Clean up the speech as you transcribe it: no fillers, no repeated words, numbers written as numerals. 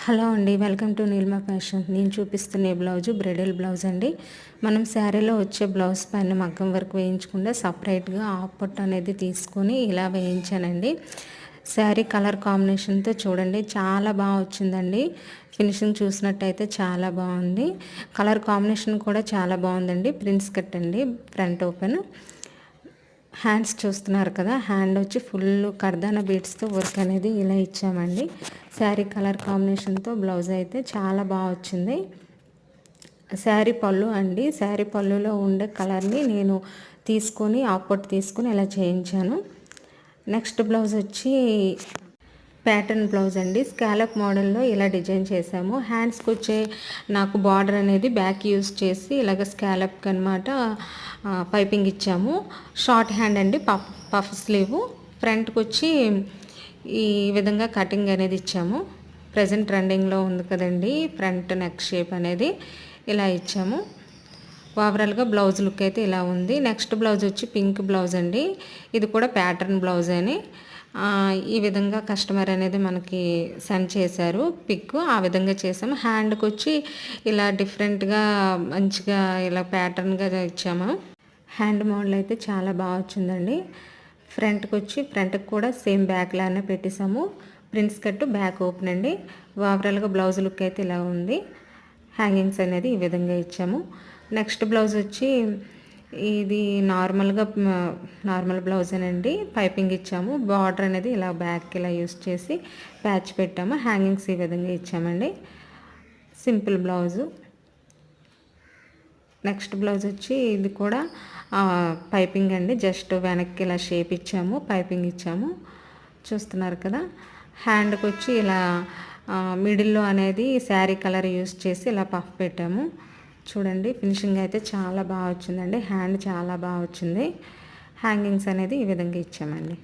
Hello అండి, welcome to Neelma fashion. నేను చూపిస్తున్న బ్లౌజు బ్రైడల్ బ్లౌజ్ అండి. మనం శారీలో వచ్చే బ్లౌజ్ పైన మగ్గం వర్క్ వేయించకుండా సపరేట్గా హాఫ్ పట్టు అనేది తీసుకొని ఇలా వేయించానండి. శారీ కలర్ కాంబినేషన్తో చూడండి చాలా బాగా వచ్చిందండి. ఫినిషింగ్ చూసినట్టయితే చాలా బాగుంది. కలర్ కాంబినేషన్ కూడా చాలా బాగుందండి. ప్రిన్స్ కట్ అండి, ఫ్రంట్ ఓపెన్. హ్యాండ్స్ చూస్తున్నారు కదా, హ్యాండ్ వచ్చి ఫుల్ కర్దానా బీడ్స్తో వర్క్ అనేది ఇలా ఇచ్చామండి. శారీ కలర్ కాంబినేషన్తో బ్లౌజ్ అయితే చాలా బాగా వచ్చింది. శారీ పళ్ళు అండి, శారీ పళ్ళులో ఉండే కలర్ని నేను తీసుకొని ఆపొట్టు తీసుకొని ఇలా చేయించాను. నెక్స్ట్ బ్లౌజ్ వచ్చి ప్యాటర్న్ బ్లౌజ్ అండి. స్కాలప్ మోడల్లో ఇలా డిజైన్ చేసాము. హ్యాండ్స్కి వచ్చే నాకు బార్డర్ అనేది బ్యాక్ యూజ్ చేసి ఇలాగ స్కాలప్కి అనమాట పైపింగ్ ఇచ్చాము. షార్ట్ హ్యాండ్ అండి, పఫ్ స్లీవ్. ఫ్రంట్కి వచ్చి ఈ విధంగా కటింగ్ అనేది ఇచ్చాము. ప్రజెంట్ ట్రెండింగ్లో ఉంది కదండి ఫ్రంట్ నెక్ షేప్ అనేది, ఇలా ఇచ్చాము. ఓవరాల్గా బ్లౌజ్ లుక్ అయితే ఇలా ఉంది. నెక్స్ట్ బ్లౌజ్ వచ్చి పింక్ బ్లౌజ్ అండి. ఇది కూడా ప్యాటర్న్ బ్లౌజ్ అని ఈ విధంగా కస్టమర్ అనేది మనకి సెండ్ చేశారు పిక్. ఆ విధంగా చేసాము. హ్యాండ్కి వచ్చి ఇలా డిఫరెంట్గా మంచిగా ఇలా ప్యాటర్న్గా ఇచ్చాము. హ్యాండ్ మోడల్ అయితే చాలా బాగా వచ్చిందండి. ఫ్రంట్కి వచ్చి ఫ్రంట్కి కూడా సేమ్ బ్యాక్ లానే పెట్టేసాము. ప్రిన్స్ కట్ బ్యాక్ ఓపెన్ అండి. ఓవరాల్గా బ్లౌజ్ లుక్ అయితే ఇలా ఉంది. హ్యాంగింగ్స్ అనేది ఈ విధంగా ఇచ్చాము. నెక్స్ట్ బ్లౌజ్ వచ్చి ఇది నార్మల్ బ్లౌజేనండి. పైపింగ్ ఇచ్చాము. బార్డర్ అనేది ఇలా బ్యాక్ ఇలా యూస్ చేసి ప్యాచ్ పెట్టాము. హ్యాంగింగ్స్ ఈ విధంగా ఇచ్చామండి. Simple blouse. నెక్స్ట్ బ్లౌజ్ వచ్చి ఇది కూడా పైపింగ్ అండి. జస్ట్ వెనక్కి ఇలా షేప్ ఇచ్చాము, పైపింగ్ ఇచ్చాము. చూస్తున్నారు కదా. హ్యాండ్కి వచ్చి ఇలా మిడిల్లో అనేది శారీ కలర్ యూస్ చేసి ఇలా పఫ్ పెట్టాము. చూడండి ఫినిషింగ్ అయితే చాలా బాగా వచ్చిందండి. హ్యాండ్ చాలా బాగా వచ్చింది. హ్యాంగింగ్స్ అనేది ఈ విధంగా ఇచ్చామండి.